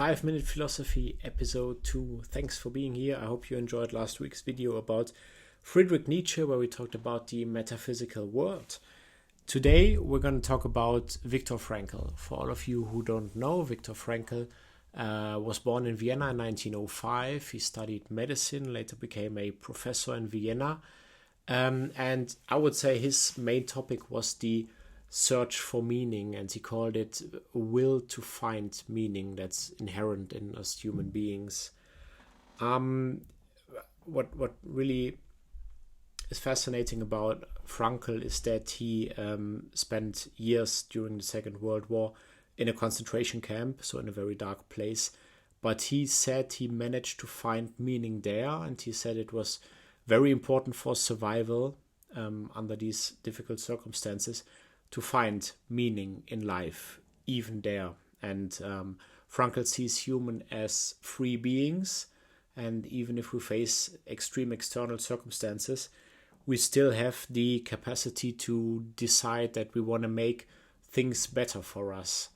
5-Minute Philosophy, episode 2. Thanks for being here. I hope you enjoyed last week's video about Friedrich Nietzsche, where we talked about the metaphysical world. Today, we're going to talk about Viktor Frankl. For all of you who don't know, Viktor Frankl was born in Vienna in 1905. He studied medicine, later became a professor in Vienna. And I would say his main topic was the search for meaning, and he called it will to find meaning that's inherent in us human beings. What really is fascinating about Frankl is that he spent years during the Second World War in a concentration camp, so in a very dark place. But he said he managed to find meaning there, and he said it was very important for survival under these difficult circumstances to find meaning in life, even there. And Frankl sees human as free beings, and even if we face extreme external circumstances, we still have the capacity to decide that we want to make things better for us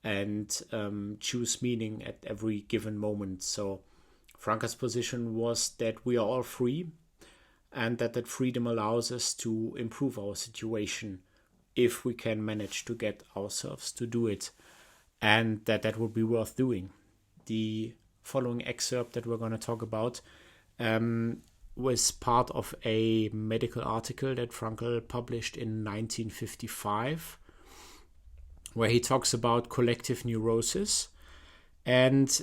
and choose meaning at every given moment. So Frankl's position was that we are all free, and that freedom allows us to improve our situation if we can manage to get ourselves to do it, and that would be worth doing. The following excerpt that we're going to talk about was part of a medical article that Frankl published in 1955, where he talks about collective neurosis. And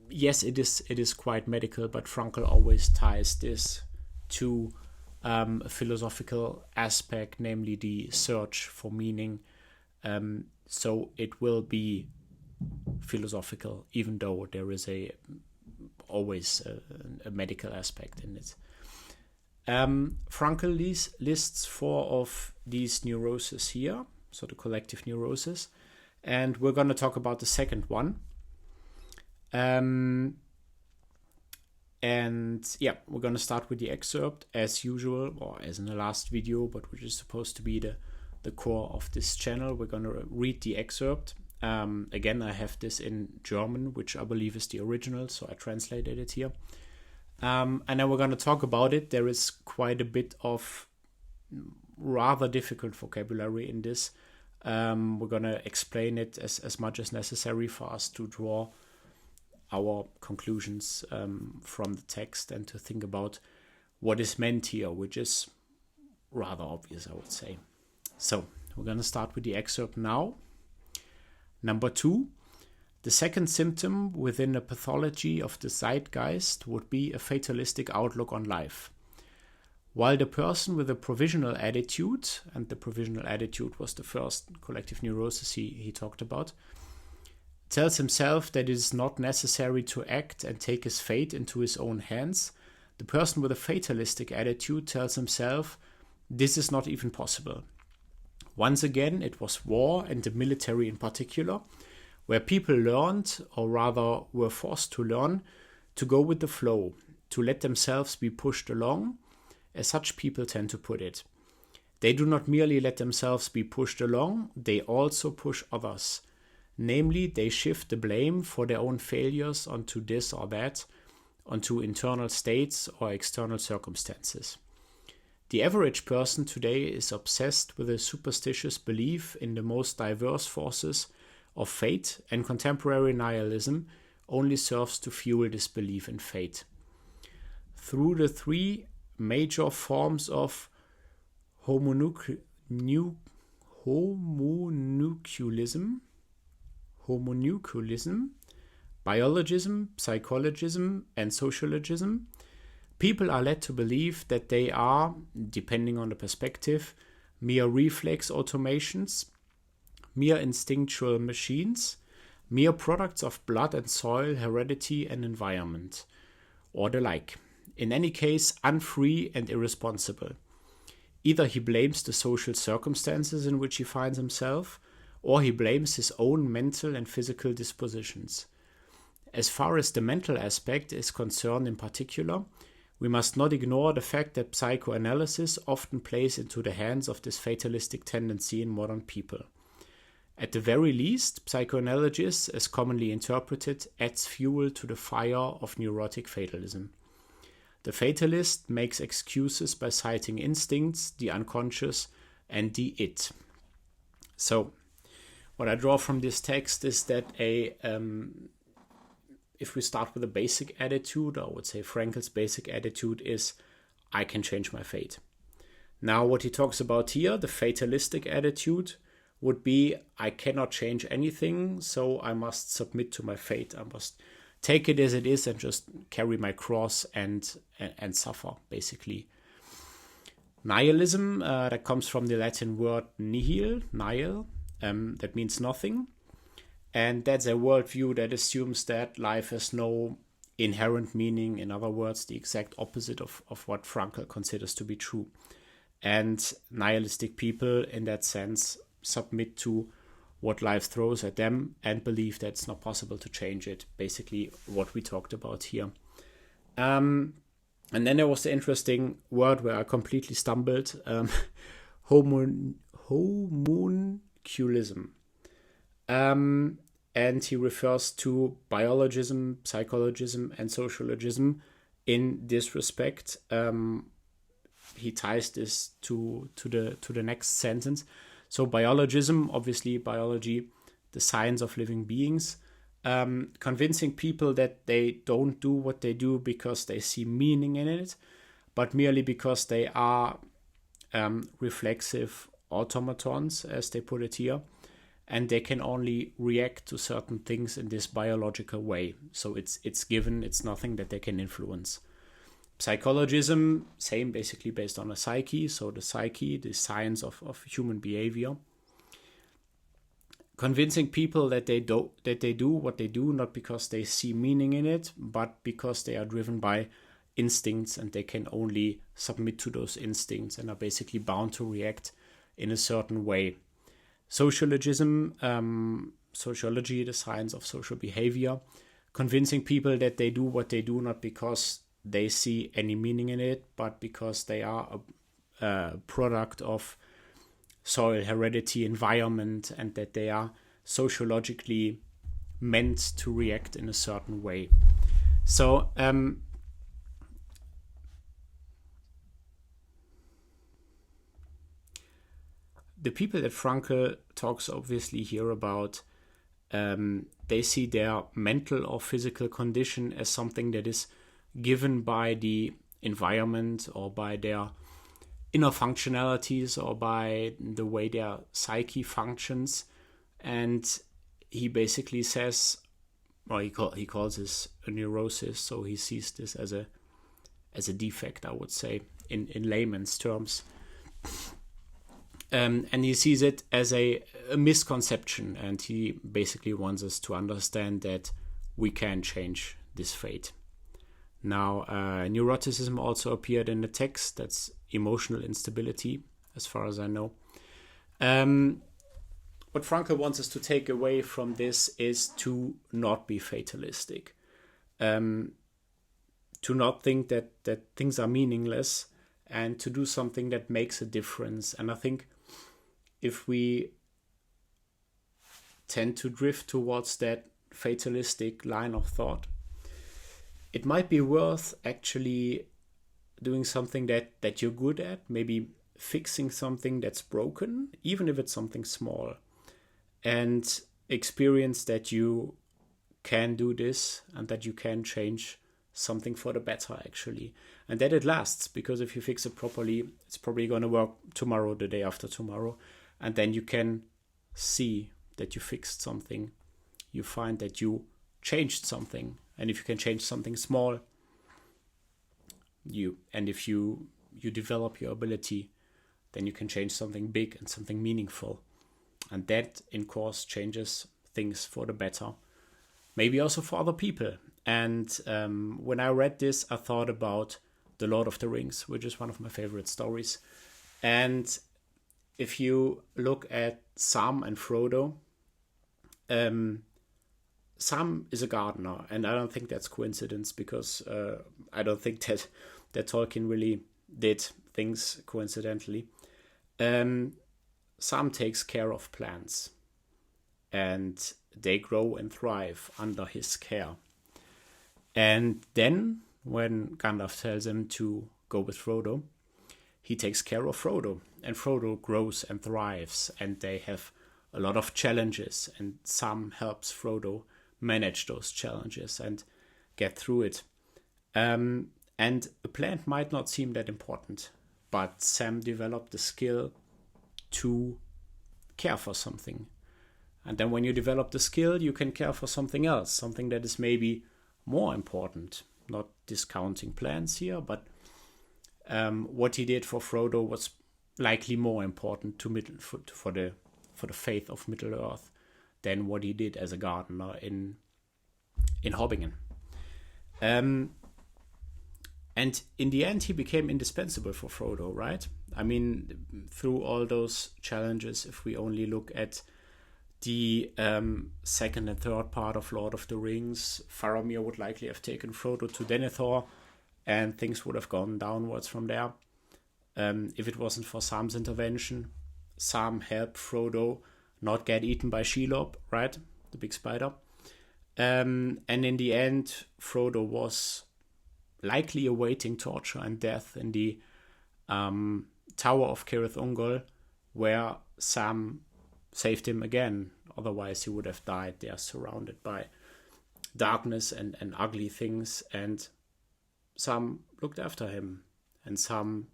yes, it is quite medical, but Frankl always ties this to a philosophical aspect, namely the search for meaning. So it will be philosophical, even though there is always a medical aspect in it. Frankl lists 4 of these neuroses here, so the collective neurosis, and we're going to talk about the second one. And yeah, we're going to start with the excerpt as usual, or as in the last video, but which is supposed to be the core of this channel. We're going to read the excerpt. Again, I have this in German, which I believe is the original, so I translated it here. And then we're going to talk about it. There is quite a bit of rather difficult vocabulary in this. We're going to explain it as much as necessary for us to draw our conclusions from the text and to think about what is meant here, which is rather obvious, I would say. So we're going to start with the excerpt now. Number 2, the second symptom within the pathology of the zeitgeist would be a fatalistic outlook on life. While the person with a provisional attitude, and the provisional attitude was the first collective neurosis he talked about, tells himself that it is not necessary to act and take his fate into his own hands, the person with a fatalistic attitude tells himself this is not even possible. Once again, it was war, and the military in particular, where people learned, or rather were forced to learn, to go with the flow, to let themselves be pushed along, as such people tend to put it. They do not merely let themselves be pushed along, they also push others. Namely, they shift the blame for their own failures onto this or that, onto internal states or external circumstances. The average person today is obsessed with a superstitious belief in the most diverse forces of fate, and contemporary nihilism only serves to fuel this belief in fate. Through the 3 major forms of homunculism, biologism, psychologism, and sociologism, people are led to believe that they are, depending on the perspective, mere reflex automations, mere instinctual machines, mere products of blood and soil, heredity and environment, or the like. In any case, unfree and irresponsible. Either he blames the social circumstances in which he finds himself, or he blames his own mental and physical dispositions. As far as the mental aspect is concerned in particular, we must not ignore the fact that psychoanalysis often plays into the hands of this fatalistic tendency in modern people. At the very least, psychoanalysis, as commonly interpreted, adds fuel to the fire of neurotic fatalism. The fatalist makes excuses by citing instincts, the unconscious, and the it. So, what I draw from this text is that if we start with a basic attitude, I would say Frankl's basic attitude is, I can change my fate. Now, what he talks about here, the fatalistic attitude, would be, I cannot change anything, so I must submit to my fate. I must take it as it is and just carry my cross and suffer, basically. Nihilism, that comes from the Latin word nihil, that means nothing. And that's a worldview that assumes that life has no inherent meaning. In other words, the exact opposite of what Frankl considers to be true. And nihilistic people, in that sense, submit to what life throws at them and believe that it's not possible to change it. Basically, what we talked about here. And then there was the interesting word where I completely stumbled, homunculism. And he refers to biologism, psychologism, and sociologism in this respect. He ties this to the next sentence. So biologism, obviously biology, the science of living beings, convincing people that they don't do what they do because they see meaning in it, but merely because they are reflexive automatons, as they put it here, and they can only react to certain things in this biological way. So it's given, it's nothing that they can influence. Psychologism, same, basically based on a psyche. So the psyche, the science of human behavior. Convincing people that they do what they do, not because they see meaning in it, but because they are driven by instincts and they can only submit to those instincts and are basically bound to react in a certain way. Sociologism, sociology, the science of social behavior, convincing people that they do what they do not because they see any meaning in it, but because they are a product of soil, heredity, environment, and that they are sociologically meant to react in a certain way. So the people that Frankl talks obviously here about, they see their mental or physical condition as something that is given by the environment or by their inner functionalities or by the way their psyche functions. And he basically says, well, he calls this a neurosis, so he sees this as a defect, I would say, in layman's terms. And he sees it as a misconception, and he basically wants us to understand that we can change this fate. Now, neuroticism also appeared in the text. That's emotional instability, as far as I know. What Frankl wants us to take away from this is to not be fatalistic, to not think that things are meaningless, and to do something that makes a difference. And I think if we tend to drift towards that fatalistic line of thought, it might be worth actually doing something that you're good at, maybe fixing something that's broken, even if it's something small, and experience that you can do this and that you can change something for the better, actually. And that it lasts, because if you fix it properly, it's probably going to work tomorrow, the day after tomorrow, and then you can see that you fixed something. You find that you changed something. And if you can change something small, if you develop your ability, then you can change something big and something meaningful. And that, in course, changes things for the better. Maybe also for other people. And when I read this, I thought about The Lord of the Rings, which is one of my favorite stories. And if you look at Sam and Frodo, Sam is a gardener, and I don't think that's coincidence, because I don't think that Tolkien really did things coincidentally. Sam takes care of plants, and they grow and thrive under his care. And then, when Gandalf tells him to go with Frodo, he takes care of Frodo, and Frodo grows and thrives, and they have a lot of challenges, and Sam helps Frodo manage those challenges and get through it. And a plant might not seem that important, but Sam developed the skill to care for something. And then when you develop the skill, you can care for something else, something that is maybe more important. Not discounting plants here, but what he did for Frodo was likely more important for the faith of Middle-earth than what he did as a gardener in Hobbingen. And in the end, he became indispensable for Frodo, right? I mean, through all those challenges, if we only look at the second and third part of Lord of the Rings, Faramir would likely have taken Frodo to Denethor, and things would have gone downwards from there. If it wasn't for Sam's intervention, Sam helped Frodo not get eaten by Shelob, right? The big spider. And in the end, Frodo was likely awaiting torture and death in the Tower of Cirith Ungol, where Sam saved him again. Otherwise, he would have died there, surrounded by darkness and ugly things. And Sam looked after him, and Sam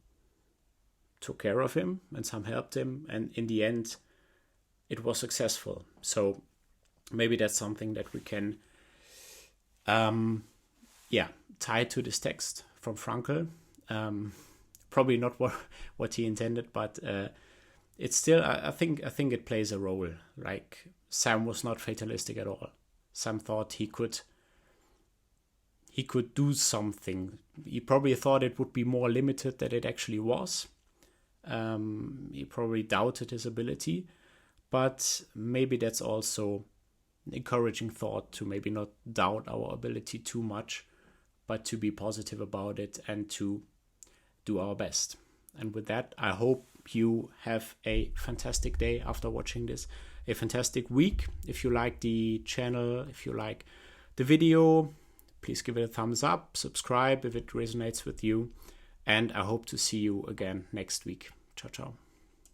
took care of him, and Sam helped him. And in the end, it was successful. So maybe that's something that we can tie to this text from Frankl. Probably not what he intended, but it's still, I think it plays a role. Like, Sam was not fatalistic at all. Sam thought he could do something. He probably thought it would be more limited than it actually was. He probably doubted his ability, but maybe that's also an encouraging thought, to maybe not doubt our ability too much, but to be positive about it and to do our best. And with that, I hope you have a fantastic day after watching this, a fantastic week. If you like the channel, if you like the video, please give it a thumbs up, subscribe if it resonates with you, and I hope to see you again next week. Ciao, ciao.